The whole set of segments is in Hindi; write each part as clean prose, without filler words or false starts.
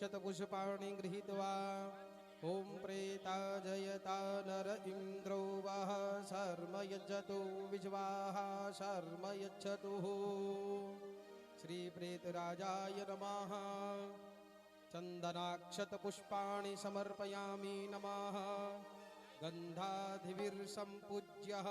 क्षतपुष्पाणि गृहीत्वा ॐ प्रेता जयता नर इन्द्रो वः शर्म यज्जतु विश्वाः शर्म यच्छतु। श्रीप्रेतराजाय नमः। चन्दनाक्षतपुष्पाणि समर्पयामि नमः। गन्धाधिभिर्सम्पूज्यः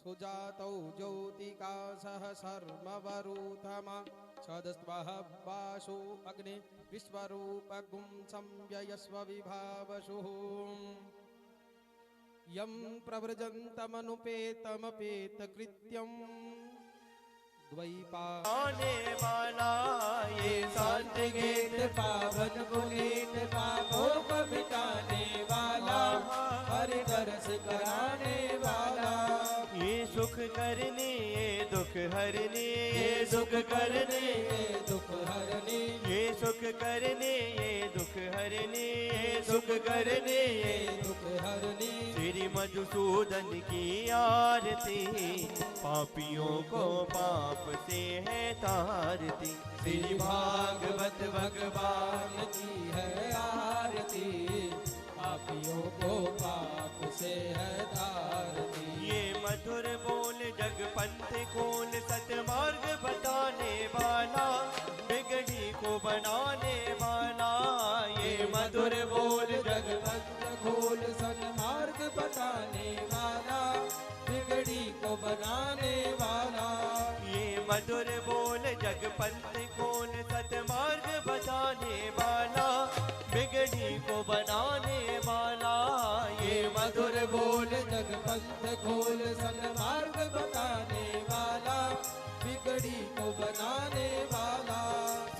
सुजातौ ज्योतिकासः सर्मवरूथमा सदस्वः वासु अग्ने विश्वरूपगुं संव्ययस्व विभावसुः। यं प्रव्रजन्तमनुपेतमपेतकृत्यम् द्वैपाने वाला ये शांतिगीत पावन पुनीत पापों को मिटाने वाला हरि तरस कराने वाला। ये सुख करने ये दुख हरने ये सुख करने ये दुख हरने ये सुख करने ये दुख हरने ये सुख करने ये दुख हरने। श्री मधुसूदन की आरती पापियों को पाप से है तारती। श्री भागवत भगवान की है आरती पापियों को पाप से है तारती। ये मधुर बोल जग पंथ खोल सतमार्ग बताने वाला बिगड़ी को बनाने वाला। ये मधुर बोल जग पंथ खोल सन्मार्ग बताने वाला बिगड़ी को बनाने वाला। ये मधुर बोल जग पंथ खोल सतमार्ग बताने वाला बिगड़ी को बनाने वाला। ये मधुर बोल जग पंथ खोल सन्मार्ग बताने वाला बिगड़ी को बनाने वाला।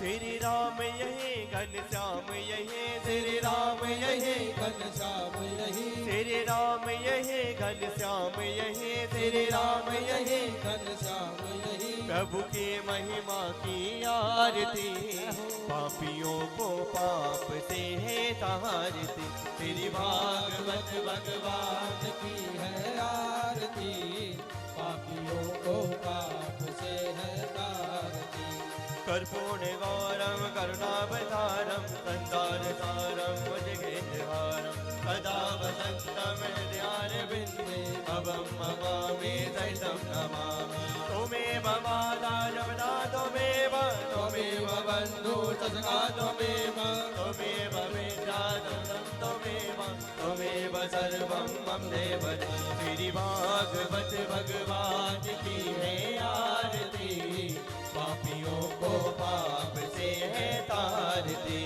श्री राम यही घनश्याम यही श्री राम यही घनश्याम यही श्री राम यही घनश्याम यही श्री राम यही घनश्याम यही। प्रभु की महिमा की आरती पापियों को पाप से है तारती। श्री भागवत भगवान की है आरती पापियों को पाप से है तारती। कर्पूर्ण गौरम करुणावतारम संसारसारम भुजगेन्द्रहारम सदा वसन्तं हृदयारविन्दे भवं ममामि सहितं नमामि। त्वमेव माता जपदा त्वमेव त्वमेव बन्धु सखा त्वमेव त्वमेव विद्या त्वमेव त्वमेव सर्वं मम देवता। श्री भागवत भगवान की है आरती पापियों को पाप से है तारती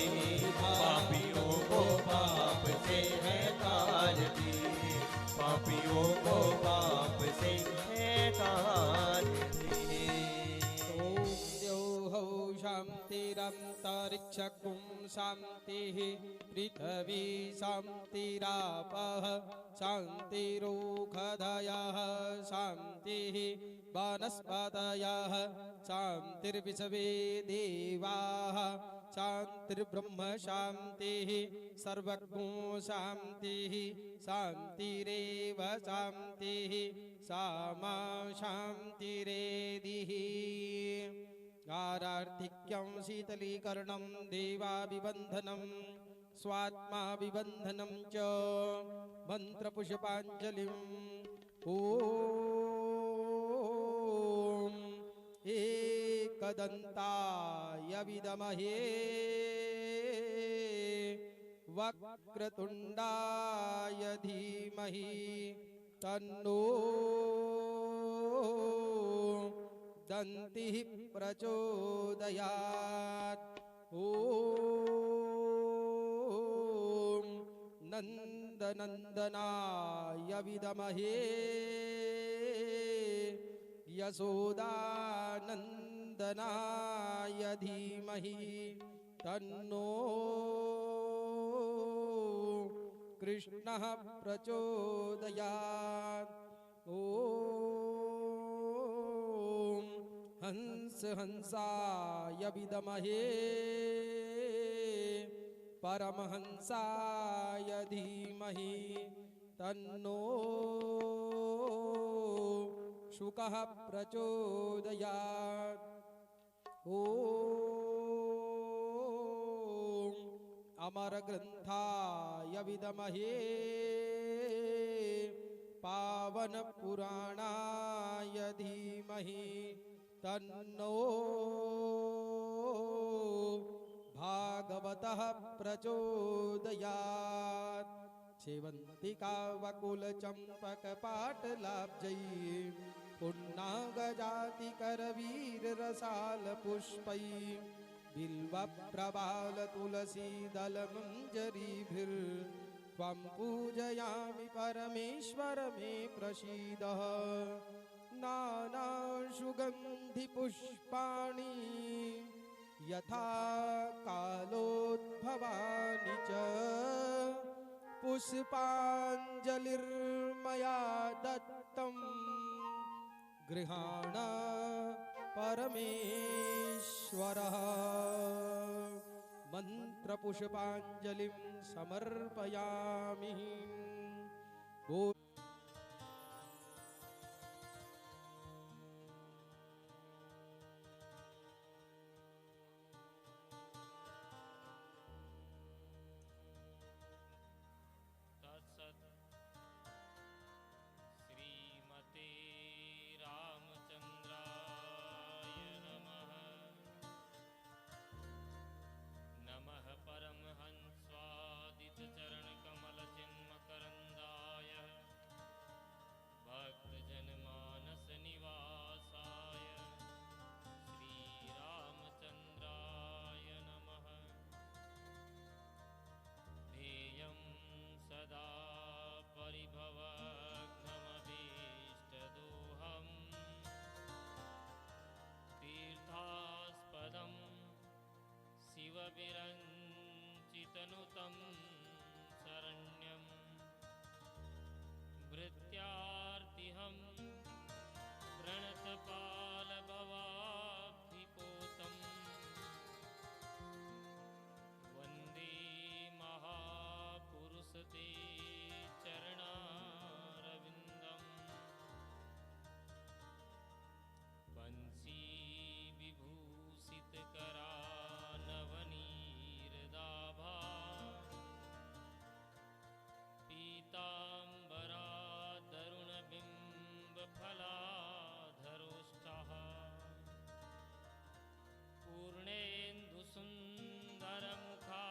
पापियों को पाप से है तारती पापियों को पाप से है तारती। शान्तिरन्तरिक्षकुं शान्तिः पृथिवी शान्तिरापः शान्तिरोषधयः शान्तिः वनस्पतयः शान्तिर्विश्वे देवाः शान्तिर्ब्रह्म शान्तिः सर्वज्ञो शान्तिः शान्तिरेव शान्तिः सामा शान्तिरेधिः। गारार्थिक्यं शीतलीकरणं देवाभिबन्धनं स्वात्माभिबन्धनं च मन्त्रपुष्पाञ्जलिं ॐ एकदन्ताय विद्महे वक्रतुण्डाय धीमहि तन्नो दन्तिः प्रचोदयात्। ॐ नन्दनन्दनाय विद्महे यशोदानन्दनाय धीमहि तन्नो कृष्णः प्रचोदयात्। ॐ हंस हंसाय विद्महे परमहंसाय धीमहि तन्नो शुकः प्रचोदयात्। ॐ अमर ग्रंथाय विदमहे पावन पुराणाय धीमहि तन्नो भागवतः प्रचोदयात्। सेवन्तिका वकुल चंपक पाटलाब्जै पुन्नागजाति करवीर रसाल पुष्पै बिल्व प्रबाल तुलसी दल मंजरीभिर्त्वं पूजयामि परमेश्वर मे प्रसीदः। नाना सुगंधि पुष्पाणि यथा कालोद्भवानि च पुष्पाञ्जलिर्मया दत्तं गृहाण परमेश्वरः। मंत्रपुष्पाञ्जलिं समर्पयामि। ओ तत्सत् श्रीमते रामचंद्राय नमः। नमः परमहंस्वादितचरणकमलचिन्मकरन्दाय भक्तजनमानसनिवासाय श्रीरामचन्द्राय नमः। ध्येयं सदा परिभवग्नमभीष्टदोहम् तीर्थास्पदं शिवविरञ्चितनुतं शरण्यं भृत्यार्तिहं प्रणतपालभवाब्धिपोतं वन्दे महापुरुषते चरणारविन्दम्। वंशी विभूषितकरानवनीरदाभा पीताम्बरा तरुणबिम्बफलाधरोष्ठः पूर्णेन्दुसुन्दरमुखा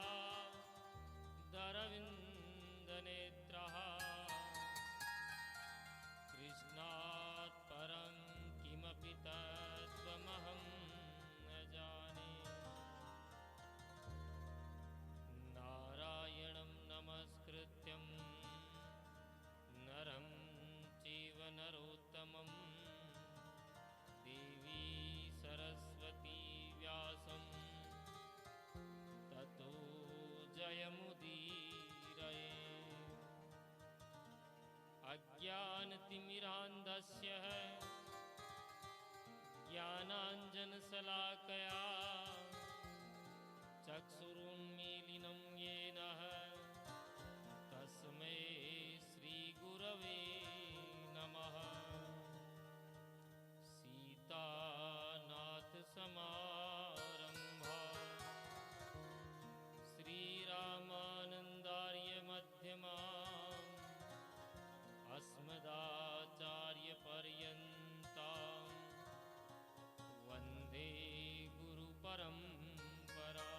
दरविन्दनेत्रः कृष्णात् परं किमपि तत्त्वमहं न जाने। नारायणं नमस्कृत्यं नरं चैव नरोत्तमं देवी सरस्वती व्यासं ततो जयमुदीरये। अज्ञानतिमिरान्धस्य ज्ञानाञ्जनशलाकया चक्षुरुन्मीलितं येन तस्मै श्रीगुरवे नमः। सीतानाथसमारम्भा श्रीरामानन्दार्यमध्यमाम् अस्मदाचार्यपर्यन्तां वन्दे गुरुपरम्परा।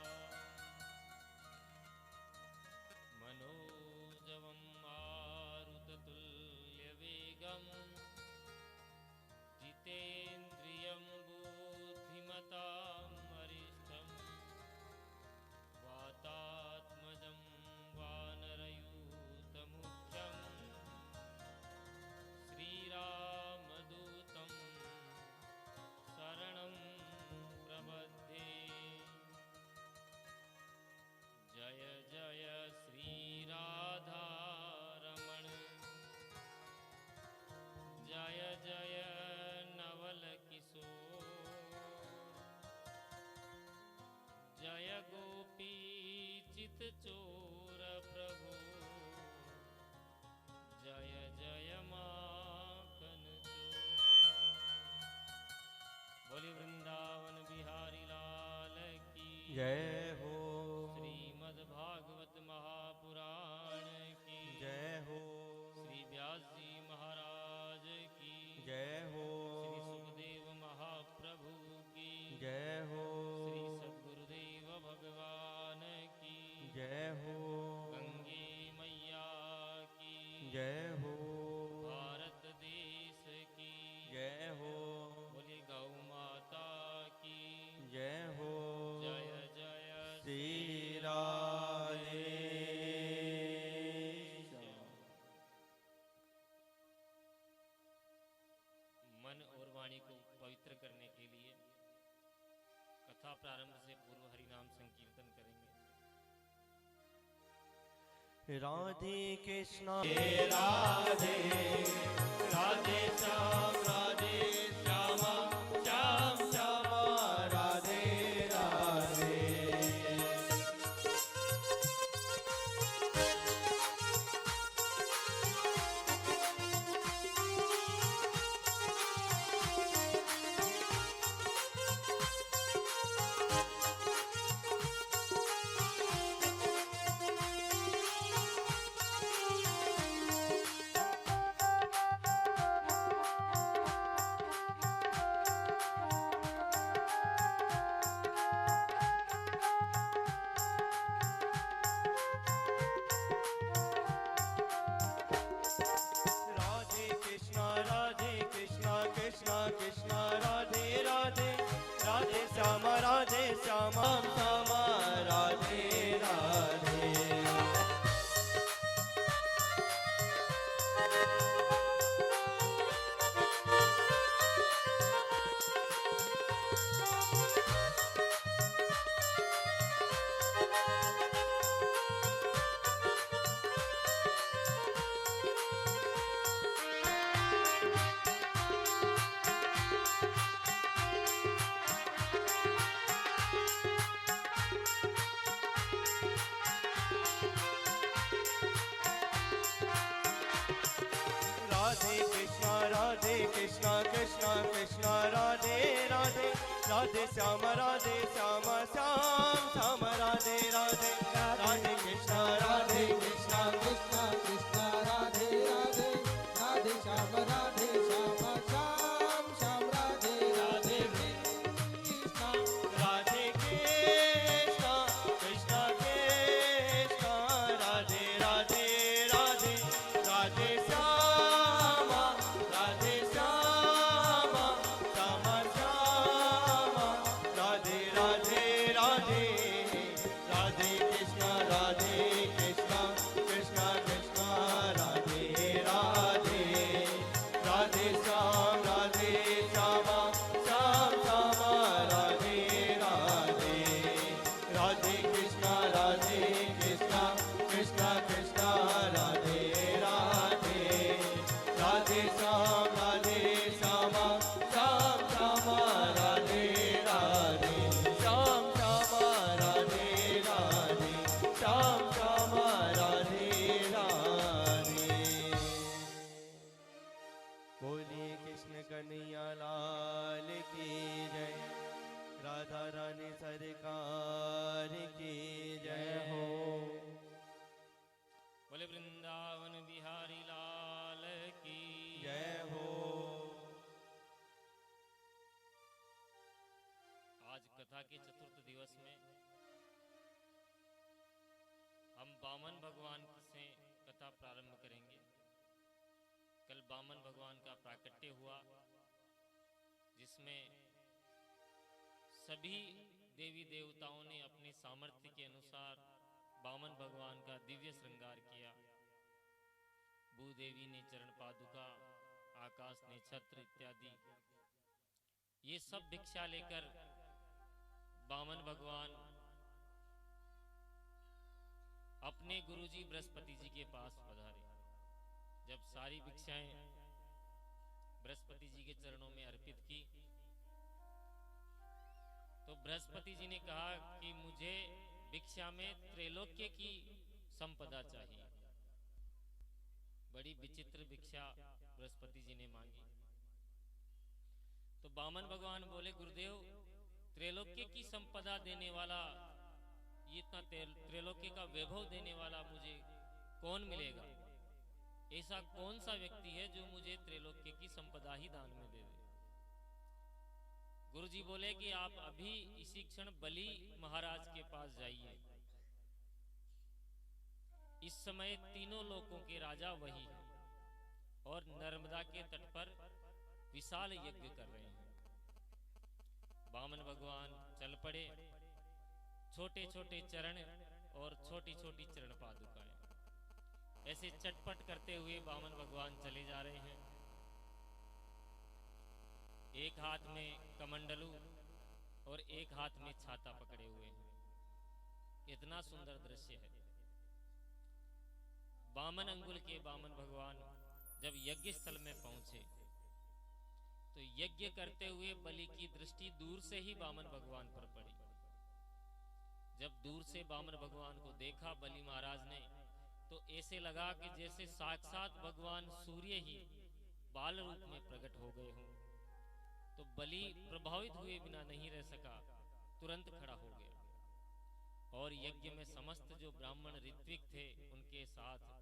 मनोजवं मारुततुल्यवेगं जितेन्द्रियं बुद्धिमतां वरिष्ठं वातात्मजं वानरयूथमुख्यं श्रीरामदूतं शरणं प्रपद्ये। जय जय श्रीराधारमण जय जय नवलकिशोर जय गोपीचितचोर प्रभो जय जय माखन चोर। बोली वृंदावन बिहारी लाल की जय हो। श्रीमद् भागवत राधे कृष्णा राधे राधे श्याम राधे श्यामा श्याम श्यामा राधे राधे राधे कृष्णा कृष्णा कृष्णा राधे राधे राधे श्यामा श्यामा राधे राधे कृष्णा कृष्णा राधे राधे राधे श्यामा श्याम श्याम राधे राधे राधे कृष्णा कृष्णा कृष्णा कृष्णा राधे राधे राधे श्याम श्याम श्याम राधे राधे कृष्णा राधे कृष्णा कृष्णा कृष्णा राधे राधे राधे राधे श्यामा श्याम श्याम राधे राधे राधे राधे कृष्णा कृष्णा कृष्णा राधे राधे राधे श्याम श्याम श्याम राधे राधे राधे कृष्णा कृष्णा कृष्णा राधे राधे राधे श्याम श्याम श्याम राधे राधे श्याम राधे राधे श्याम राधे राधे। बोलिए कृष्ण कन्हैया लाल की जय, राधा रानी सरकार की जय हो। बोले वृंदावन बिहारी लाल की जय हो। आज कथा के चतुर्थ दिवस में हम वामन भगवान से कथा प्रारंभ करेंगे। कल वामन भगवान का प्राकट्य हुआ, जिसमें सभी देवी देवताओं ने अपने सामर्थ्य के अनुसार वामन भगवान का दिव्य श्रृंगार किया। भूदेवी ने चरण पादुका, आकाश ने छत्र इत्यादि ये सब भिक्षा लेकर वामन भगवान अपने गुरुजी बृहस्पति जी के पास पधारे। जब सारी भिक्षाएं बृहस्पति जी के चरणों में अर्पित की तो बृहस्पति जी ने कहा कि मुझे भिक्षा में त्रैलोक्य की संपदा चाहिए। बड़ी विचित्र भिक्षा बृहस्पति जी ने मांगी। तो वामन भगवान बोले, गुरुदेव, त्रैलोक्य की संपदा देने वाला, ये इतना त्रैलोक्य का वैभव देने वाला मुझे कौन मिलेगा? ऐसा कौन सा व्यक्ति है जो मुझे त्रैलोक्य की संपदा ही दान में दे दे? गुरुजी बोले कि आप अभी इसी क्षण बलि महाराज के पास जाइए। इस समय तीनों लोकों के राजा वही हैं और नर्मदा के तट पर विशाल यज्ञ कर रहे हैं। वामन भगवान चल पड़े। छोटे छोटे चरण और छोटी छोटी चरण पादुकाएं, ऐसे चटपट करते हुए वामन भगवान चले जा रहे हैं। एक हाथ में कमंडलू और एक हाथ में छाता पकड़े हुए हैं। इतना सुंदर दृश्य है। बामन अंगुल के बामन भगवान जब यज्ञ स्थल में पहुंचे तो यज्ञ करते हुए बलि की दृष्टि दूर से ही बामन भगवान पर पड़ी। जब दूर से बामन भगवान को देखा बलि महाराज ने तो ऐसे लगा कि जैसे साक्षात भगवान सूर्य ही बाल रूप में प्रकट हो गए हों। तो बलि प्रभावित हुए बिना नहीं रह सका, तुरंत खड़ा हो गया और यज्ञ में समस्त जो ब्राह्मण ऋत्विक थे उनके साथ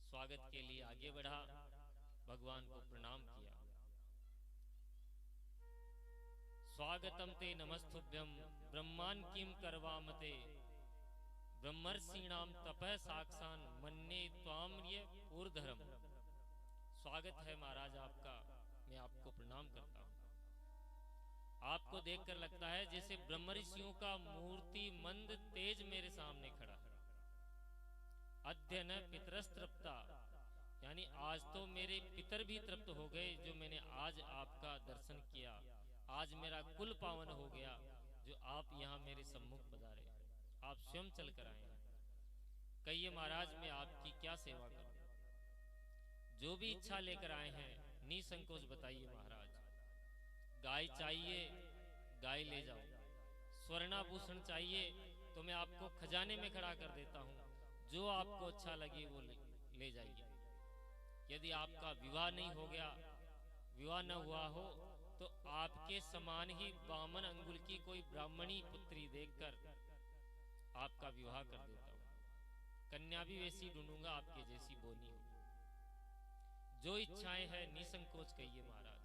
स्वागत के लिए आगे बढ़ा, भगवान को प्रणाम किया। स्वागतम ते नमस्तुभ्यम ब्रह्मान किम करवामते ब्रह्मर्षिणाम तपः साक्षान मन्ये त्वाम्य ऊर्ध्वम। स्वागत है महाराज आपका, मैं आपको प्रणाम करता हूँ। आपको देखकर लगता है जैसे ब्रह्म ऋषियों का मूर्ति मंद तेज मेरे सामने खड़ा है। अध्ययन पितरस्तृप्ता, यानी आज तो मेरे पितर भी तृप्त हो गए जो मैंने आज आपका दर्शन किया। आज मेरा कुल पावन हो गया जो आप यहाँ मेरे सम्मुख पधारे, आप स्वयं चल कर आए हैं। कहिए महाराज मैं आपकी क्या सेवा करूं? जो भी इच्छा लेकर आए हैं निसंकोच बताइए महाराज। गाय चाहिए गाय ले जाओ, स्वर्णाभूषण चाहिए तो मैं आपको खजाने में खड़ा कर देता हूँ, जो आपको अच्छा लगे वो ले जाइए। यदि आपका विवाह नहीं हो गया, विवाह न हुआ हो तो आपके समान ही बामन अंगुल की कोई ब्राह्मणी पुत्री देखकर आपका विवाह कर देता हूँ। कन्या भी वैसी ढूंढूंगा आपके जैसी बोनी हो। जो इच्छाएं हैं निसंकोच कहिए महाराज।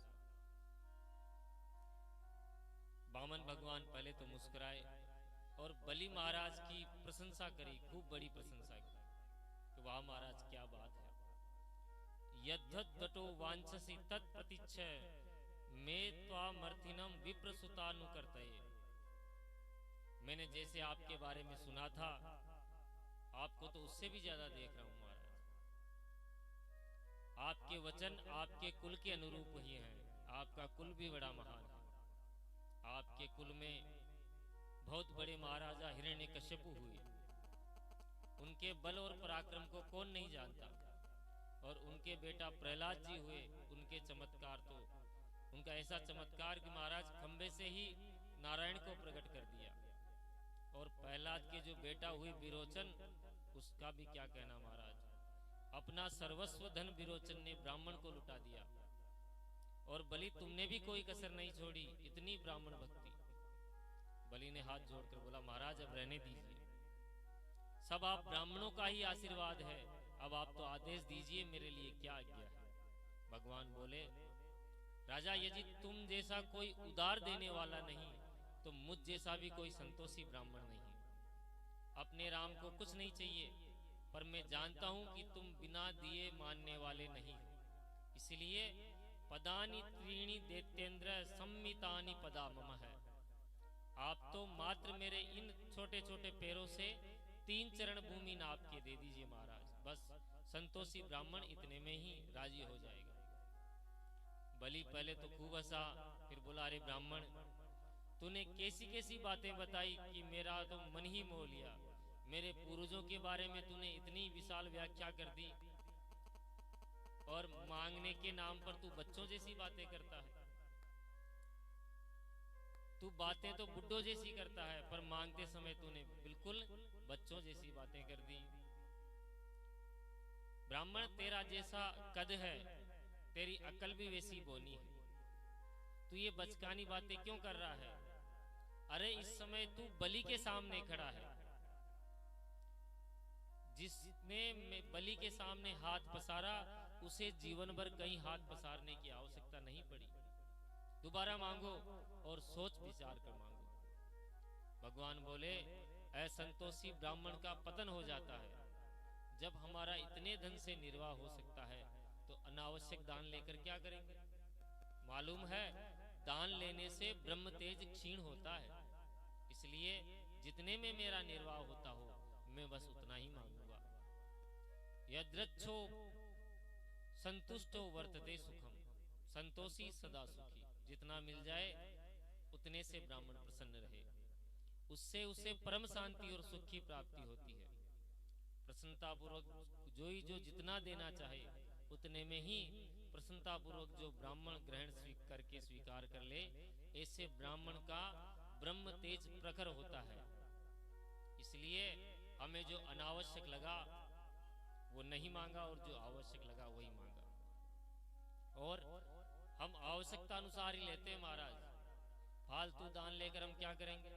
बामन भगवान पहले तो मुस्कुराए और बलि महाराज की प्रशंसा करी, खूब बड़ी प्रशंसा की कि वाह महाराज क्या बात है। यद्धतो वांछसि तत्प्रतिच्छ मे त्वामर्थिनम विप्रसुतानुकर्तये। मैंने जैसे आपके बारे में सुना था, आपको तो उससे भी ज्यादा देख रहा हूं महाराज। आपके वचन आपके कुल के अनुरूप ही हैं। आपका कुल भी बड़ा महान है। आपके कुल में बहुत बड़े महाराजा हिरण्यकश्यपु हुए, उनके बल और पराक्रम को कौन नहीं जानता। और उनके बेटा प्रहलाद जी हुए, उनके चमत्कार तो उनका ऐसा चमत्कार कि महाराज खंबे से ही नारायण को प्रकट कर दिया। और प्रहलाद के जो बेटा हुए विरोचन, उसका भी क्या कहना महाराज। अपना सर्वस्व धन विरोचन ने ब्राह्मण को लुटा दिया। और बलि तुमने भी कोई कसर नहीं छोड़ी, इतनी ब्राह्मण भक्ति। बलि ने हाथ जोड़कर बोला महाराज अब रहने दीजिए, सब आप ब्राह्मणों का ही आशीर्वाद है, अब आप तो आदेश दीजिए मेरे लिए क्या आज्ञा है। भगवान बोले राजा यदि तुम जैसा कोई उदार देने वाला नहीं तो मुझ जैसा भी कोई संतोषी ब्राह्मण नहीं। अपने राम को कुछ नहीं चाहिए, पर मैं जानता हूं कि तुम बिना दिए मानने वाले नहीं हो। इसलिए पदानि त्रीणि दैत्येंद्र सम्मितानि पदा मम है। आप तो मात्र मेरे इन छोटे छोटे पैरों से 3 चरण भूमि नाप के दे दीजिए महाराज, बस संतोषी ब्राह्मण इतने में ही राजी हो जाएगा। बलि पहले तो खूब हंसा, फिर बोला अरे ब्राह्मण तूने कैसी कैसी बातें बताई कि मेरा तो मन ही मोह लिया। मेरे पूर्वजों के बारे में तूने इतनी विशाल व्याख्या कर दी और मांगने के नाम पर तू बच्चों जैसी बातें करता है। तू बातें तो बुड्ढों जैसी करता है, पर मांगते समय तूने बिल्कुल बच्चों जैसी बातें कर दी। ब्राह्मण तेरा जैसा कद है, तेरी अकल भी वैसी बोनी है, तू ये बचकानी बातें क्यों कर रहा है? अरे इस समय तू बलि के सामने खड़ा है, जिसने बलि के सामने हाथ पसारा उसे जीवन भर कहीं हाथ पसारने की आवश्यकता नहीं पड़ी। दोबारा मांगो और सोच विचार कर मांगो। भगवान बोले असंतोषी ब्राह्मण का पतन हो जाता है। जब हमारा इतने धन से निर्वाह हो सकता है तो अनावश्यक दान लेकर क्या करेंगे? मालूम है दान लेने से ब्रह्म तेज क्षीण होता है, इसलिए जितने में मेरा निर्वाह होता हो मैं बस उतना ही मांगूंगा। यद्रच्छो संतुष्टो वर्तते सुखम, संतोषी सदा सुखी। जितना मिल जाए उतने से ब्राह्मण प्रसन्न रहे, उससे उसे परम शांति और सुख की प्राप्ति होती है। प्रसन्नता पूर्वक जो जितना देना चाहे उतने में ही प्रसन्नता पूर्वक जो ब्राह्मण ग्रहण करके स्वीकार कर ले, ऐसे ब्राह्मण का ब्रह्म तेज प्रखर होता है। इसलिए हमें जो अनावश्यक लगा वो नहीं मांगा और जो आवश्यक लगा वही मांगा। और हम आवश्यकता अनुसार ही लेते हैं महाराज, फालतू दान लेकर हम क्या करेंगे।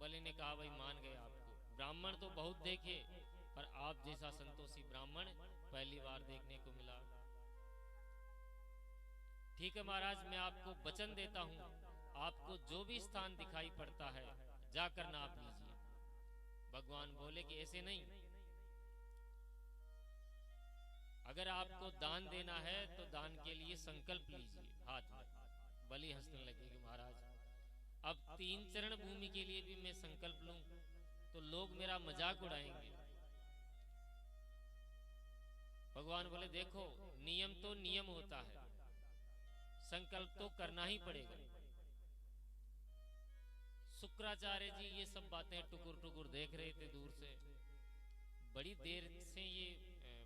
बलि ने कहा भाई मान गए आपको, ब्राह्मण तो बहुत देखे पर आप जैसा संतोषी ब्राह्मण पहली बार देखने को मिला। ठीक है महाराज, मैं आपको वचन देता हूं, आपको जो भी स्थान दिखाई पड़ता है जाकर नाप लीजिए। भगवान बोले कि ऐसे नहीं, अगर आपको दान देना है तो दान के लिए संकल्प लीजिए हाथ में। बलि हंसने लगे कि महाराज अब 3 चरण भूमि के लिए भी मैं संकल्प लूं तो लोग मेरा मजाक उड़ाएंगे। भगवान बोले देखो, नियम तो नियम होता है, संकल्प तो करना ही पड़ेगा। शुक्राचार्य जी ये सब बातें टुकुर टुकुर देख रहे थे दूर से। बड़ी देर से ये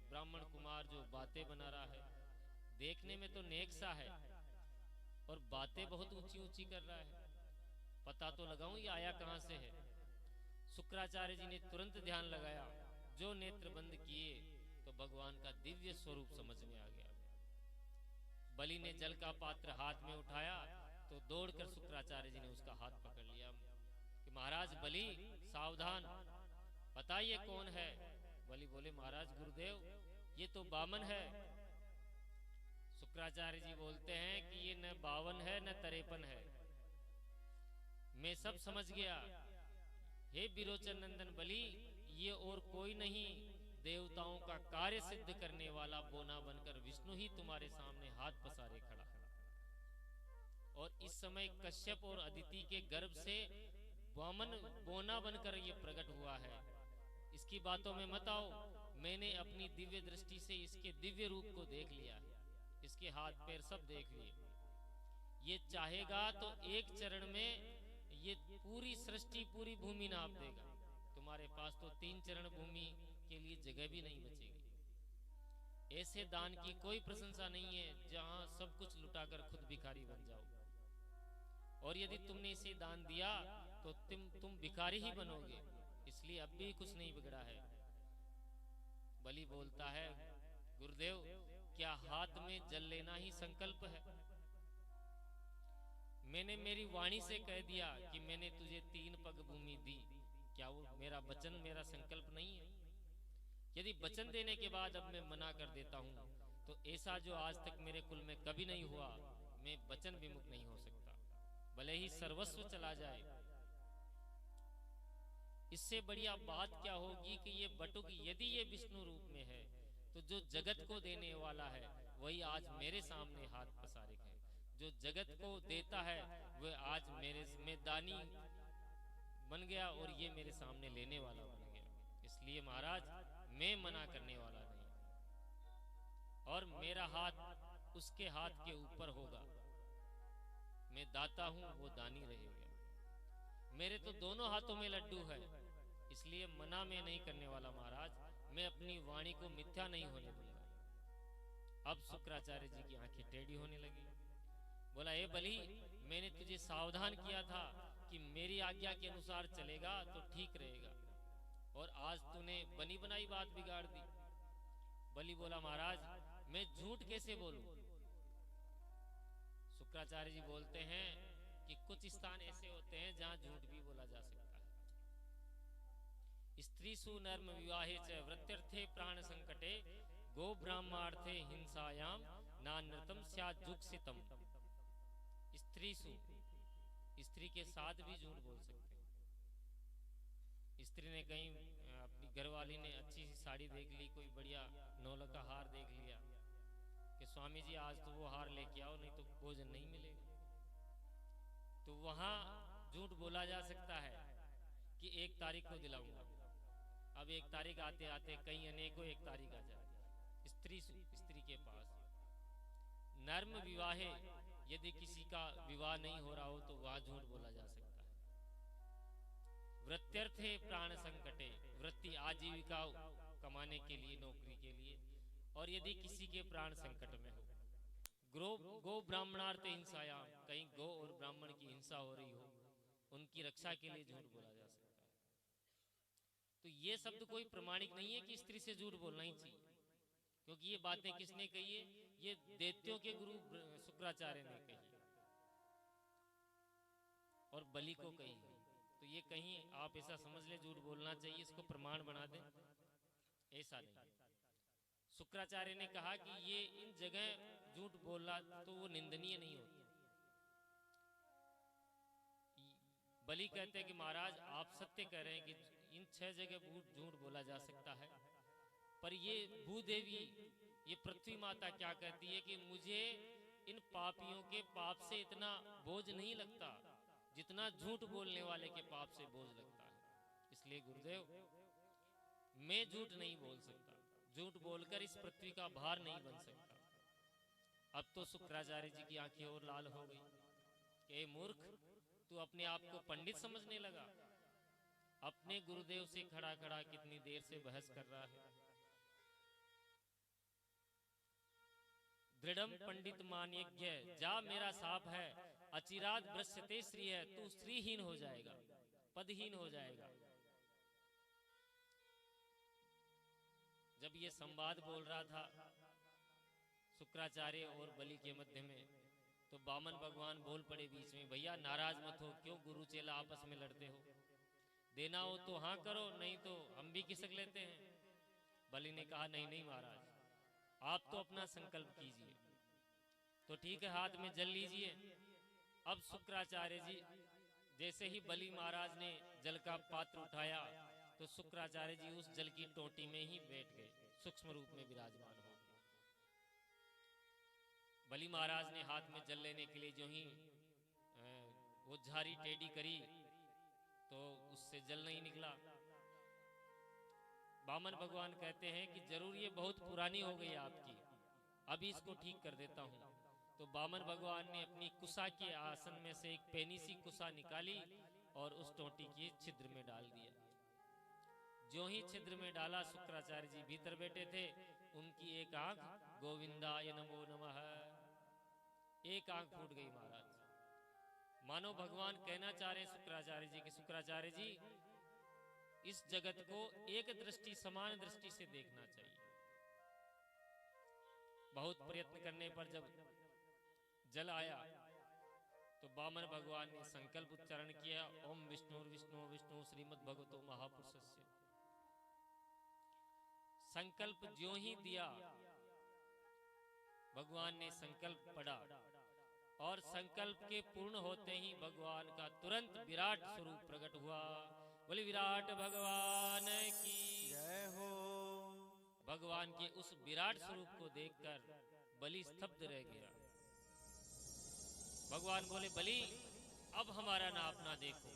ब्राह्मण कुमार जो बातें बना रहा है, देखने में तो नेक सा है और बातें बहुत ऊंची ऊंची कर रहा है, पता तो लगाऊं ये आया कहां से है। शुक्राचार्य जी ने तुरंत ध्यान लगाया, जो नेत्र बंद किए तो भगवान का दिव्य स्वरूप समझ में आ गया। बलि ने जल का पात्र हाथ में उठाया तो दौड़कर शुक्राचार्य जी ने उसका हाथ पकड़ लिया कि महाराज बलि सावधान, बताइए कौन है। बलि बोले महाराज गुरुदेव ये तो बामन है। शुक्राचार्य जी बोलते हैं कि ये न 52 है न 53 है, मैं सब समझ गया। हे विरोचन नंदन बलि, ये और कोई नहीं, देवताओं का कार्य सिद्ध करने वाला बोना बनकर विष्णु ही तुम्हारे सामने हाथ पसारे खड़ा है। और इस समय कश्यप और अदिति के गर्भ से वामन बोना बनकर ये प्रकट हुआ है। इसकी बातों में मत आओ, मैंने अपनी दिव्य दृष्टि से इसके दिव्य रूप को देख लिया है, इसके हाथ पैर सब देख लिए। ये चाहेगा तो एक चरण में ये पूरी सृष्टि पूरी भूमि नाप देगा। तुम्हारे पास तो 3 चरण भूमि के लिए जगह भी नहीं बचेगी। ऐसे दान की कोई प्रशंसा नहीं है जहां सब कुछ लुटाकर खुद भिखारी बन जाओ। और यदि तुमने इसे दान दिया तो तुम भिखारी ही बनोगे, इसलिए अब भी कुछ नहीं बिगड़ा है। बलि बोलता है गुरुदेव क्या हाथ में जल लेना ही संकल्प है? मैंने मेरी वाणी से कह दिया कि मैंने तुझे 3 पग भूमि दी, क्या वो मेरा वचन मेरा संकल्प नहीं है? यदि वचन देने के बाद अब मैं मना कर देता हूं तो ऐसा जो आज तक मेरे कुल में कभी नहीं हुआ, मैं वचन विमुख नहीं हो सकता, भले ही सर्वस्व चला जाए। इससे बढ़िया बात क्या होगी कि ये बटुक यदि ये विष्णु रूप में है तो जो जगत को देने वाला है वही आज मेरे सामने हाथ पसारे है। जो जगत को देता है वह आज मेरे में दानी बन गया और ये मेरे सामने लेने वाला बन गया। इसलिए महाराज मैं मना करने वाला नहीं, और मेरा हाथ उसके हाथ के ऊपर होगा। मैं दाता हूं, वो दानी रहेगा। मेरे तो दोनों हाथों में लड्डू है, इसलिए मना मैं नहीं करने वाला महाराज। मैं अपनी वाणी को मिथ्या नहीं होने दूंगा। अब शुक्राचार्य जी की आंखें टेढ़ी होने लगी। बोला ए बलि, मैंने तुझे सावधान किया था कि मेरी आज्ञा के अनुसार चलेगा तो ठीक रहेगा, और आज तूने बनी बनाई बात बिगाड़ दी। बलि बोला महाराज मैं झूठ कैसे बोलूं? शुक्राचार्य जी बोलते हैं कि कुछ स्थान ऐसे होते हैं जहां झूठ भी बोला जा सकता है। स्त्रीसु नर्म विवाहे च वृत्यर्थे प्राण संकटे गो ब्राह्मणार्थे हिंसायाम नानृतम स्याजुक्सितम। स्त्रीसु, स्त्री के साथ भी झूठ बोल सकते हैं। स्त्री ने कहीं अपनी घरवाली ने अच्छी सी साड़ी देख ली, कोई बढ़िया नौलख का हार देख लिया कि स्वामी जी आज तो वो हार लेके आओ नहीं तो भोजन नहीं मिलेगा, तो वहां झूठ बोला जा सकता है कि 1 तारीख को दिलाऊंगा। अब 1 तारीख आते आते कई अनेकों 1 तारीख आ जाती। स्त्री के पास नर्म विवाहे, यदि किसी का विवाह नहीं हो रहा हो तो वहां झूठ बोला जा सकता है। वृत्त्यर्थे प्राण संकटे, वृत्ति आजीविका कमाने के लिए, नौकरी के लिए, और यदि किसी के प्राण संकट में हो, गो ब्राह्मणार्थ हिंसायाम, कहीं गो और ब्राह्मण की हिंसा हो रही हो, उनकी रक्षा के लिए झूठ बोला जा सकता है। तो ये शब्द कोई प्रमाणिक नहीं है कि स्त्री से झूठ बोलना ही चाहिए, क्योंकि ये बातें किसने कही है? ये दैत्यों के गुरु शुक्राचार्य ने कही और बलि को कही है। तो ये कहीं आप ऐसा समझ ले झूठ बोलना चाहिए, इसको प्रमाण बना दें, ऐसा नहीं। शुक्राचार्य ने कहा कि ये इन जगह झूठ बोलना तो वो निंदनीय नहीं होता। बलि कहते हैं कि महाराज आप सत्य कह रहे हैं कि इन 6 जगह झूठ बोला जा सकता है, पर ये भूदेवी, ये पृथ्वी माता क्या कहती है कि मुझे इन पापियों के पाप से इतना बोझ नहीं लगता जितना झूठ बोलने वाले के पाप से बोझ लगता है। इसलिए गुरुदेव मैं झूठ नहीं बोल सकता, झूठ बोलकर इस पृथ्वी का भार नहीं बन सकता। अब तो शुक्राचार्य जी की आंखें और लाल हो गई कि मूर्ख, तू अपने आप को पंडित समझने लगा, अपने गुरुदेव से खड़ा खड़ा कितनी देर से बहस कर रहा है। दृढ़म पंडित मान्यज्ञ, जा मेरा साप है, अचिराद भ्रष्यते श्री है, तू श्रीहीन हो जाएगा, पदहीन हो जाएगा। जब ये संवाद बोल रहा था शुक्राचार्य और बलि के मध्य में, तो वामन भगवान बोल पड़े बीच में, भैया नाराज मत हो, क्यों गुरु चेला आपस में लड़ते हो, देना हो तो हाँ करो, नहीं तो हम भी खिसक लेते हैं। बलि ने कहा नहीं नहीं महाराज, आप तो अपना संकल्प कीजिए। तो ठीक है, हाथ में जल लीजिए। अब शुक्राचार्य जी, जैसे ही बलि महाराज ने जल का पात्र उठाया तो शुक्राचार्य जी उस जल की टोटी में ही बैठ गए, सूक्ष्म रूप में विराजमान हो गए। बलि महाराज ने हाथ में जल लेने के लिए जो ही वो झारी टेढ़ी करी तो उससे जल नहीं निकला। वामन भगवान कहते हैं कि जरूर ये बहुत पुरानी हो गई आपकी, अभी इसको ठीक कर देता हूं। तो वामन भगवान ने अपनी कुसा के आसन में से एक पैनी सी कुसा निकाली और उस टोटी के छिद्र में डाल दिया। जो ही छिद्र में डाला, शुक्राचार्य जी भीतर बैठे थे, उनकी एक आंख गोविंदाय नमो नमः, एक आंख फूट गई महाराज। मानो भगवान कहना चाह रहे शुक्राचार्य जी कि शुक्राचार्य जी, इस जगत को एक दृष्टि, समान दृष्टि से देखना चाहिए। बहुत प्रयत्न करने पर जब जल आया तो वामन भगवान ने संकल्प उच्चारण किया, ओम विष्णु विष्णु विष्णु श्रीमद् भगवतो महापुरुषस्य। संकल्प जो ही दिया, भगवान ने संकल्प पढ़ा और संकल्प के पूर्ण होते ही भगवान का तुरंत विराट स्वरूप प्रकट हुआ। बोले विराट भगवान की जय हो। भगवान के उस विराट स्वरूप को देखकर बलि स्तब्ध रह गया। भगवान बोले, बलि अब हमारा नापना देखो।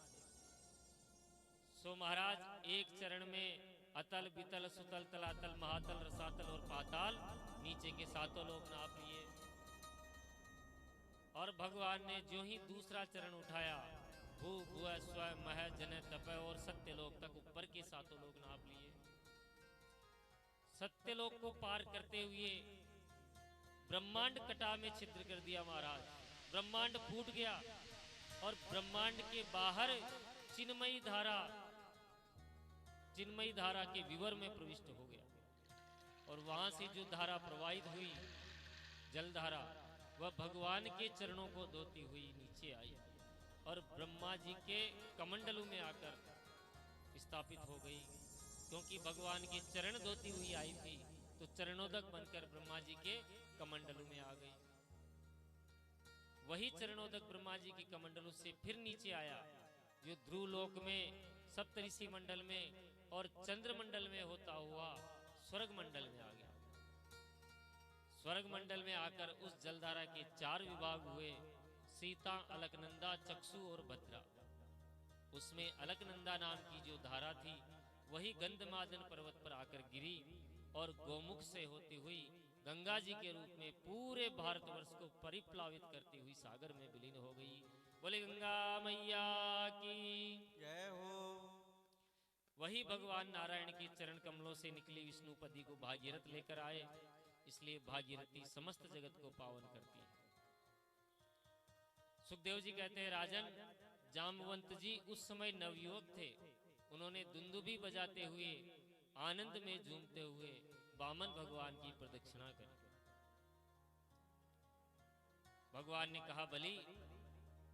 सो महाराज एक चरण में अतल वितल सुतल तलातल महातल रसातल और पाताल, नीचे के 7 लोक नाप लिए। और भगवान ने जो ही दूसरा चरण उठाया, भू भुव स्व मह जन तप और सत्यलोक तक ऊपर के 7 लोक नाप लिए। सत्यलोक को पार करते हुए ब्रह्मांड कटा में छिद्र कर दिया महाराज। ब्रह्मांड फूट गया और ब्रह्मांड के बाहर चिन्मयी धारा के विवर में प्रविष्ट हो गया। और वहां से जो धारा प्रवाहित हुई, जल धारा, वह भगवान के चरणों को धोती हुई नीचे आई और ब्रह्मा जी के कमंडलू में आकर स्थापित हो गई। क्योंकि भगवान के चरण धोती हुई आई थी, तो चरणोदक बनकर ब्रह्मा जी के कमंडलू में आ गई। वही चरणोदक ब्रह्मा जी की कमंडलू से फिर नीचे आया, जो ध्रुव लोक में, सप्तऋषि मंडल में और चंद्र मंडल में होता हुआ स्वर्ग मंडल में आ गया। स्वर्ग मंडल में आकर उस जलधारा के 4 विभाग हुए, सीता, अलकनंदा, चक्षु और भद्रा। उसमें अलकनंदा नाम की जो धारा थी, वही गंधमादन पर्वत पर आकर गिरी और गोमुख से होती हुई गंगा जी के रूप में पूरे भारतवर्ष को परिप्लावित करती हुई सागर में विलीन हो गई। बोले गंगा मैया की जय हो। वही भगवान नारायण के चरण कमलों से निकली विष्णुपदी को भागीरथ लेकर आए, इसलिए भागीरथी समस्त जगत को पावन करती है। सुखदेव जी कहते हैं, राजन जामवंत जी उस समय नवयुवक थे। उन्होंने दुंदुभी बजाते हुए आनंद में झूमते हुए वामन भगवान की प्रदक्षिणा करी। भगवान ने कहा, बलि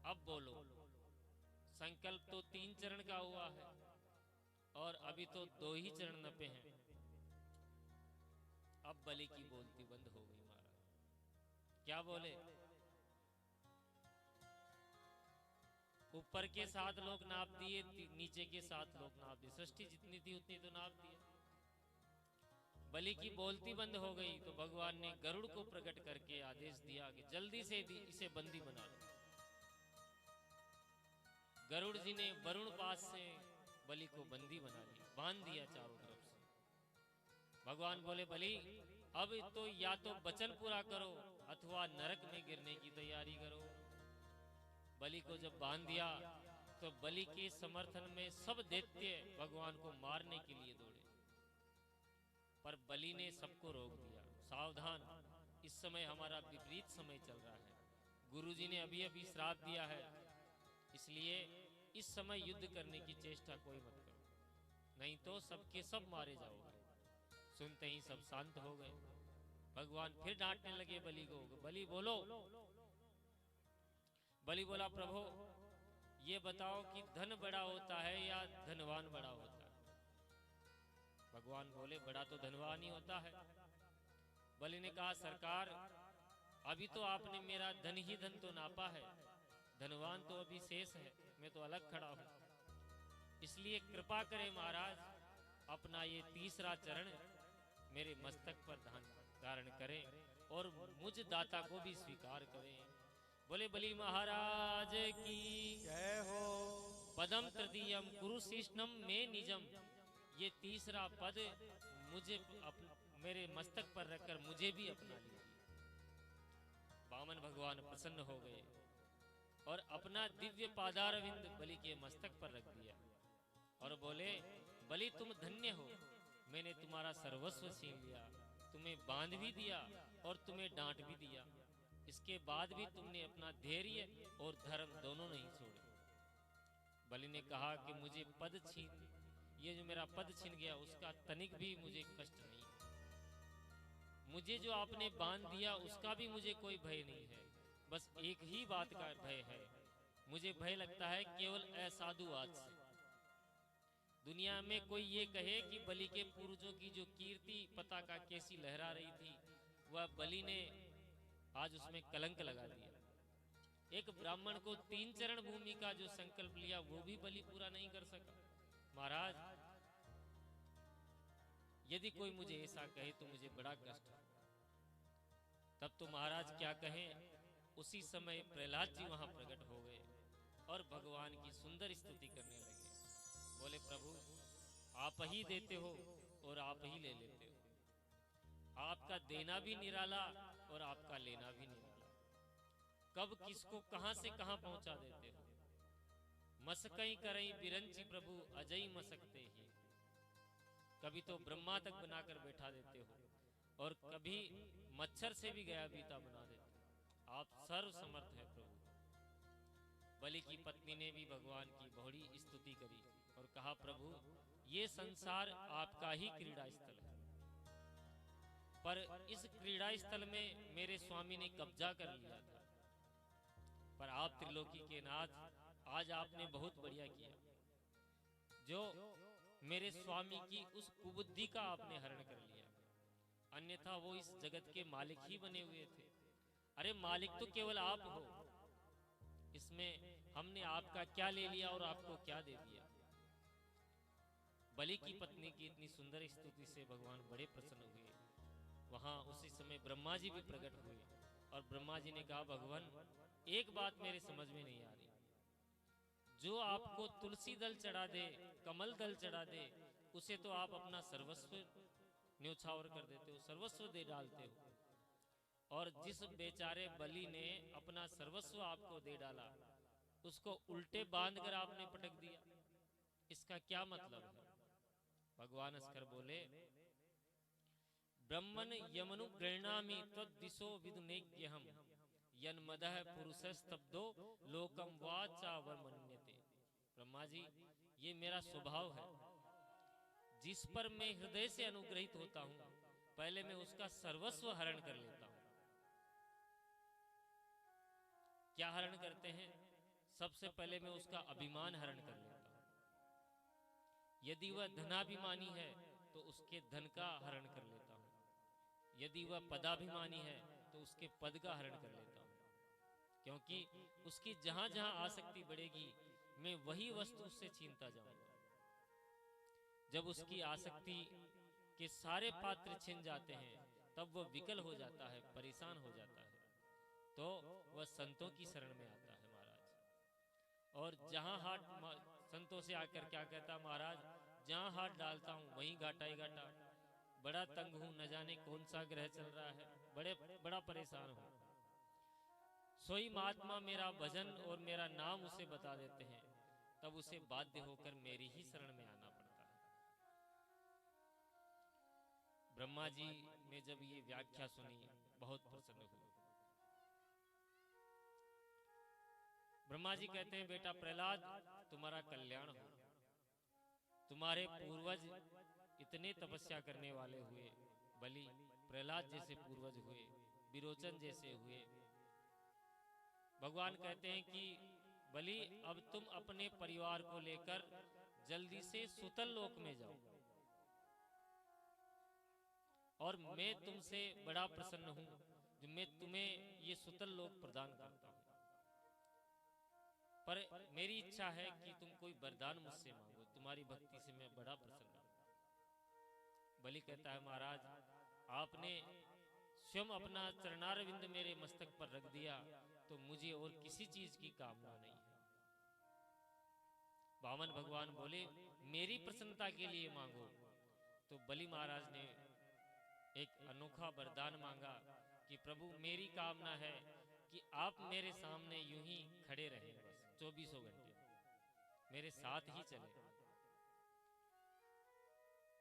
अब बोलो। संकल्प तो 3 चरण का हुआ है और अभी तो 2 ही चरण नपे हैं। अब बलि की बोलती बंद हो गई। महाराज क्या बोले? ऊपर के 7 लोग नाप दिए, नीचे के 7 लोग नाप दिए। सृष्टि जितनी थी उतनी तो नाप दिए। बलि की बोलती बंद हो गई तो भगवान ने गरुड़ को प्रकट करके आदेश दिया कि जल्दी से इसे बंदी बना लो। गरुड़ जी ने वरुण पास से बलि को बंदी बना लिया, बांध दिया चारों तरफ से। भगवान बोले, बलि अब तो या तो वचन पूरा करो अथवा नरक में गिरने की तैयारी करो। बलि को जब बांध दिया तो बलि के समर्थन में सब दैत्य भगवान को मारने के लिए दौड़े, पर बलि ने सबको रोक दिया। सावधान, इस समय हमारा विपरीत समय चल रहा है। गुरुजी ने अभी अभी श्राप दिया है, इसलिए इस समय युद्ध करने की चेष्टा कोई मत करो, नहीं तो सबके सब मारे जाओगे। सुनते ही सब शांत हो गए। भगवान फिर डांटने लगे बलि को, बलि बोलो। बलि बोला, प्रभु ये बताओ कि धन बड़ा होता है या धनवान बड़ा होता है? भगवान बोले, बड़ा तो धनवान ही होता है। बलि ने कहा, सरकार अभी तो आपने मेरा धन ही धन तो नापा है, धनवान तो अभी शेष है, मैं तो अलग खड़ा हूं। इसलिए कृपा करें महाराज, अपना ये 3रा चरण मेरे मस्तक पर धारण करें और मुझ दाता को भी स्वीकार करें। बोले बलि महाराज की जय हो। पदम तृतीयम कुरुशिष्णम में निजम। ये 3रा पद मुझे मेरे मस्तक पर रखकर मुझे भी अपना लीजिए। वामन भगवान प्रसन्न हो गए और अपना दिव्य पादारविंद बलि के मस्तक पर रख दिया और बोले, बलि तुम धन्य हो, मैंने तुम्हारा सर्वस्व छीन लिया, तुम्हें बांध भी दिया और तुम्हें डांट भी दिया। इसके बाद भी तुमने अपना धैर्य और धर्म दोनों नहीं छोड़े। बलि ने कहा कि मुझे पद छीन, ये जो मेरा पद छिन गया उसका तनिक भी मुझे कष्ट नहीं है। मुझे जो आपने बांध दिया उसका भी मुझे कोई भय नहीं है। बस एक ही बात का भय है, मुझे भय लगता है केवल असाधुवाद से। दुनिया में कोई ये कहे कि बलि के पूर्वजों की जो कीर्ति पताका कैसी लहरा रही थी, वह बलि ने आज उसमें कलंक लगा दिया। एक ब्राह्मण को 3 चरण भूमि का जो संकल्प लिया वो भी बलि पूरा नहीं कर सका। महाराज यदि कोई मुझे ऐसा कहे तो मुझे बड़ा कष्ट है। तब तो महाराज क्या कहें, उसी समय प्रहलाद जी वहां प्रकट हो गए और भगवान की सुंदर स्तुति करने लगे। बोले, प्रभु आप ही देते हो और आप ही ले लेते हो, आपका देना भी निराला और आपका लेना भी निराला। कब किसको कहां से कहां पहुंचा देते हो। मसकई करई बिरंची प्रभु अजय मसकते ही। कभी तो ब्रह्मा तक बनाकर बैठा देते हो और कभी मच्छर से भी गया बीता बना देते हो। आप सर्व समर्थ है प्रभु। बलि की पत्नी ने भी भगवान की बड़ी स्तुति करी और कहा, प्रभु ये संसार आपका ही क्रीड़ा स्थल है, पर इस क्रीड़ा स्थल में मेरे स्वामी ने कब्जा कर लिया था, पर आप त्रिलोकी के नाथ आज आपने बहुत बढ़िया किया, जो मेरे स्वामी की उस कुबुद्धि का आपने हरण कर लिया। अन्यथा वो इस जगत के मालिक ही बने हुए थे। अरे मालिक तो केवल आप हो, इसमें हमने आपका क्या ले लिया और आपको क्या दे दिया। बलि की पत्नी की इतनी सुंदर स्तुति से भगवान बड़े प्रसन्न हुए। वहां उसी समय ब्रह्मा जी भी प्रकट हुए और ब्रह्मा जी ने कहा, भगवान एक बात मेरे समझ में नहीं आ रही, जो आपको तुलसी दल चढ़ा दे, कमल दल चढ़ा दे, उसे तो आप अपना सर्वस्व न्योछावर कर देते हो, सर्वस्व दे डालते हो, और जिस बेचारे बलि ने अपना सर्वस्व आपको दे डाला उसको उल्टे बांध कर आपने पटक दिया। इसका क्या मतलब है? भगवान हंसकर बोले, ब्रह्मन यमनु गृह्णामि त्वद्दिशो विदुनेज्ञहम् यन्मदः पुरुषस्तब्धो लोकम वाचा वर्मन्यते। ब्रह्मा जी, ये मेरा स्वभाव है, जिस पर मैं हृदय से अनुग्रहित होता हूं पहले मैं उसका सर्वस्व हरण कर लेता हूं। क्या हरण करते हैं? सबसे पहले मैं उसका अभिमान हरण कर लेता हूं। यदि वह धनाभिमानी है तो उसके धन का हरण कर लेता हूं। यदि वह पदाभिमानी है तो उसके पद का हरण कर लेता हूं, क्योंकि उसकी जहां जहां आसक्ति बढ़ेगी मैं वही वस्तु उससे छीनता जाऊंगा। जब उसकी आसक्ति के सारे पात्र छिन जाते हैं तब वह विकल हो जाता है, परेशान हो जाता है, तो वह संतों की शरण में आता है महाराज। और जहां हाथ संतों से आकर क्या कहता महाराज, जहां हाथ डालता हूं वहीं घाटा ही घाटा, बड़ा तंग हूं, न जाने कौन सा ग्रह चल रहा है, बड़ा परेशान हूं। सोई महात्मा मेरा भजन और मेरा नाम उसे बता देते हैं, तब उसे बाध्य होकर मेरी ही शरण में आना पड़ता है। ब्रह्मा जी ने जब ये व्याख्या सुनी बहुत प्रसन्न हुए। ब्रह्मा जी कहते हैं, बेटा प्रहलाद, तुम्हारा कल्याण हो। तुम्हारे पूर्वज इतने तपस्या करने वाले हुए, बलि प्रहलाद जैसे पूर्वज हुए, विरोचन जैसे हुए। भगवान कहते हैं कि बलि अब तुम अपने परिवार को लेकर जल्दी से सुतल लोक में जाओ, और मैं तुमसे बड़ा प्रसन्न हूं जो मैं तुम्हें ये सुतल लोक प्रदान करता हूं। पर मेरी इच्छा है कि तुम कोई वरदान मुझसे मांगो, तुम्हारी भक्ति से मैं बड़ा प्रसन्न हूं। बलि कहता है, महाराज आपने स्वयं अपना चरणारविंद मेरे मस्तक पर रख दिया तो मुझे और किसी चीज की कामना नहीं है। वामन भगवान बोले, मेरी प्रसन्नता के लिए मांगो। तो बलि महाराज ने एक अनोखा वरदान मांगा कि प्रभु मेरी कामना है कि आप मेरे सामने यूं ही खड़े रहें, बस 24 घंटे मेरे साथ ही चले,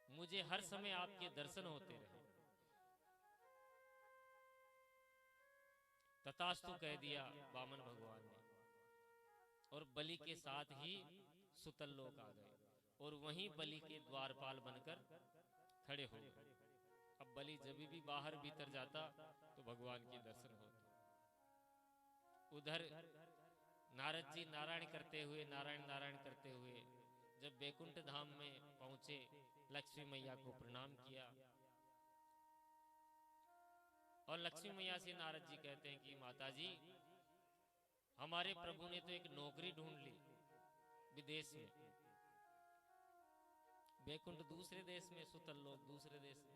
मुझे हर समय आपके दर्शन होते रहे। तथास्तु कह दिया वामन भगवान ने, और बलि के साथ ही सुतल लोक आ गए और वहीं बलि के द्वारपाल बनकर खड़े हो गए। अब बलि जब भी बाहर भीतर जाता तो भगवान के दर्शन होते। उधर नारद जी नारायण करते हुए, नारायण नारायण करते हुए जब बैकुंठ धाम में पहुंचे, लक्ष्मी मैया को प्रणाम किया। और लक्ष्मी मैया से नारद जी कहते हैं कि माता जी, हमारे प्रभु ने तो एक नौकरी ढूंढ ली विदेश में, बैकुंठ दूसरे देश में, सुतल लोक दूसरे देश में।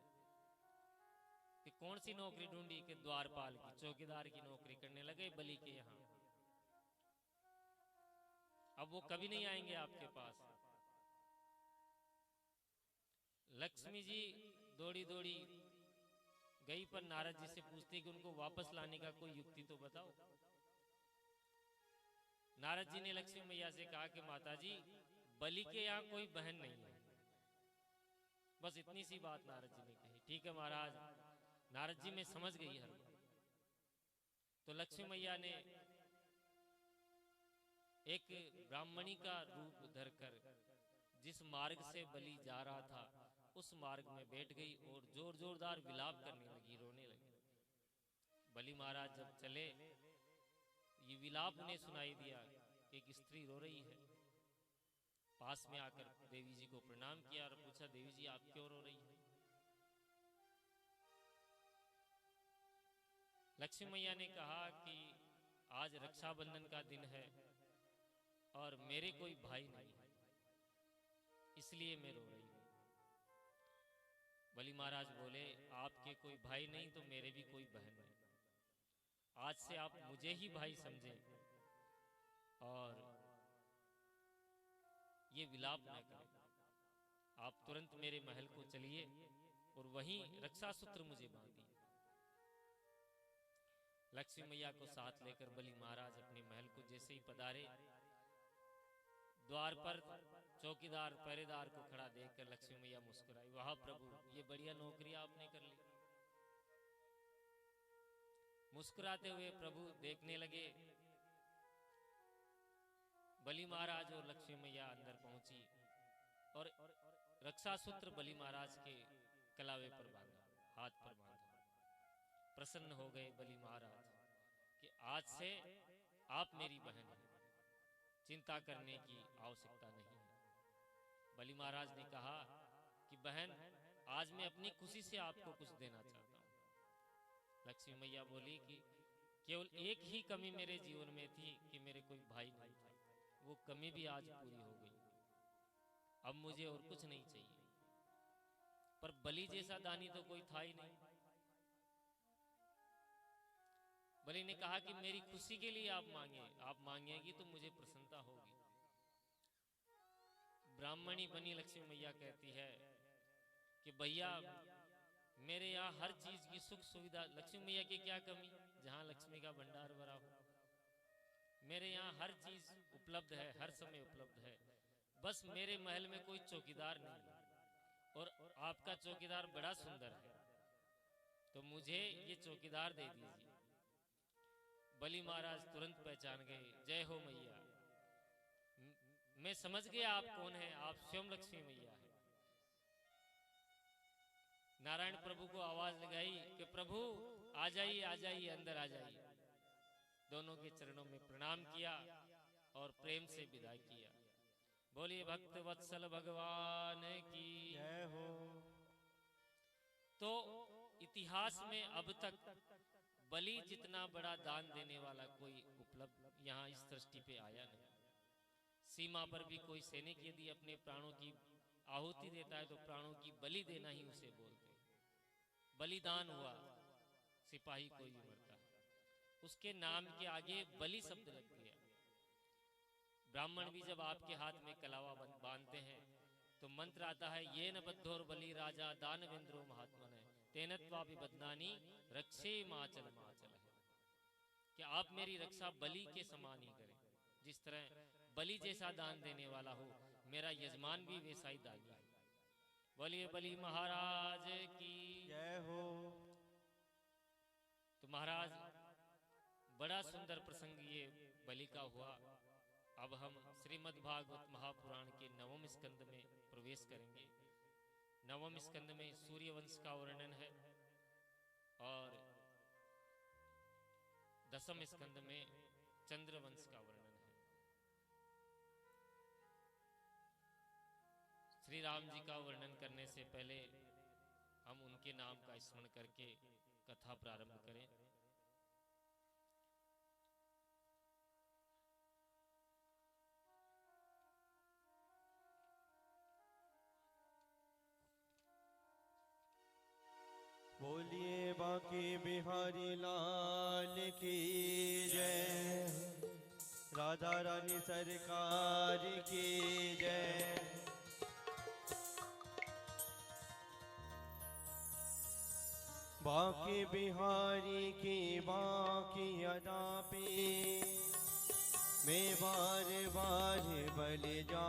कि कौन सी नौकरी ढूंढी? कि द्वारपाल की, चौकीदार की नौकरी करने लगे बलि के यहाँ। अब वो कभी नहीं आएंगे आपके पास। लक्ष्मी जी दौड़ी दौड़ी गई, पर नारद जी से पूछती कि उनको वापस लाने का कोई युक्ति तो बताओ। नारद जी ने लक्ष्मी मैया से कहा कि माता जी, बलि के यहाँ कोई बहन नहीं है। बस इतनी सी बात नारद जी ने कही। ठीक है महाराज, नारद जी मैं समझ गई हर बात। तो लक्ष्मी मैया ने एक ब्राह्मणी का रूप धरकर जिस मार्ग से बलि जा रहा था उस मार्ग में बैठ गई और जोरदार विलाप करने लगी, रोने लगी। बलि महाराज जब चले, ये विलाप उन्हें सुनाई दिया कि एक स्त्री रो रही है। पास में आकर देवी जी को प्रणाम किया और पूछा, देवी जी आप क्यों रो रही हैं? लक्ष्मी मैया ने कहा कि आज रक्षाबंधन का दिन है और मेरे कोई भाई नहीं है, इसलिए मैं रो रही हूं। बलि महाराज बोले, आपके कोई भाई नहीं तो मेरे भी कोई बहन नहीं। आज से आप मुझे ही भाई समझें और ये विलाप न करें। आप तुरंत मेरे महल को चलिए और वहीं रक्षा सूत्र मुझे बांधिए। लक्ष्मी मैया को साथ लेकर बलि महाराज अपने महल को जैसे ही पधारे, द्वार पर चौकीदार पहरेदार को खड़ा देखकर लक्ष्मी मैया मुस्कुराई, वाह प्रभु ये बढ़िया नौकरी आपने कर ली। मुस्कुराते हुए प्रभु देखने लगे। बलि महाराज और लक्ष्मी मैया अंदर पहुंची और रक्षा सूत्र बलि महाराज के कलावे पर बांधा, हाथ पर बांधा। प्रसन्न हो गए बलि महाराज कि आज से आप मेरी बहन हैं, चिंता करने की आवश्यकता नहीं है। बलि महाराज ने कहा कि बहन आज मैं अपनी खुशी से आपको कुछ देना चाहता हूँ। लक्ष्मी मैया बोली कि केवल एक ही कमी मेरे जीवन में थी कि मेरे कोई भाई नहीं था, वो कमी भी आज पूरी हो गई। अब मुझे और कुछ नहीं चाहिए। पर बलि जैसा दानी तो कोई था ही नहीं। बलि ने कहा कि मेरी खुशी के लिए आप मांगेगी तो मुझे प्रसन्नता होगी। ब्राह्मणी बनी लक्ष्मी मैया कहती है कि भैया मेरे यहाँ हर चीज की सुख सुविधा, लक्ष्मी मैया की क्या कमी जहाँ लक्ष्मी का भंडार भरा हो। मेरे यहाँ हर चीज उपलब्ध है, हर समय उपलब्ध है, बस मेरे महल में कोई चौकीदार नहीं है और आपका चौकीदार बड़ा सुंदर है, तो मुझे ये चौकीदार दे दीजिए। बलि महाराज तुरंत पहचान गए, जय हो मैया, मैं समझ गया आप कौन है, आप स्वयं लक्ष्मी मैया है। नारायण प्रभु को आवाज लगाई कि प्रभु आ जाइए अंदर आ जाइए। दोनों के चरणों में प्रणाम किया और प्रेम से विदा किया। बोलिए भक्त वत्सल भगवान की जय हो। तो इतिहास में अब तक बलि जितना बड़ा दान देने वाला कोई उपलब्ध यहाँ इस सृष्टि पे आया नहीं। सीमा पर भी कोई सैनिक यदि अपने प्राणों की आहुति देता है तो प्राणों की बलि देना ही उसे बोलते। बलिदान हुआ, सिपाही कोई भी मरता है, उसके नाम के आगे बलि शब्द लग गया। ब्राह्मण भी जब आपके हाथ में कलावा बांधते हैं तो मंत्र आता है, ये न बद्धोर बलि राजा दानवेंद्रो महात्मन है तेनत्वा भी बदनानी रक्षे माचल माचल है, कि आप मेरी रक्षा बलि के समान ही करें। जिस तरह बलि जैसा दान देने वाला हो, मेरा यजमान भी वैसा ही दानी है। बोलिए बलि महाराज की जय हो। तो महाराज बड़ा सुंदर प्रसंग ये बलि का हुआ। अब हम श्रीमद् भागवत महापुराण के 9वें स्कंद में प्रवेश करेंगे। 9वें स्कंद में सूर्य वंश का वर्णन है और 10वें स्कंद में चंद्र वंश का वर्णन है। श्री राम जी का वर्णन करने से पहले हम उनके नाम का स्मरण करके कथा प्रारंभ करें। बोलिए बांके बिहारी लाल की जय, राधा रानी सरकार की जय। बांके बिहारी की बांकी अदा पे मैं बार बार बलि जा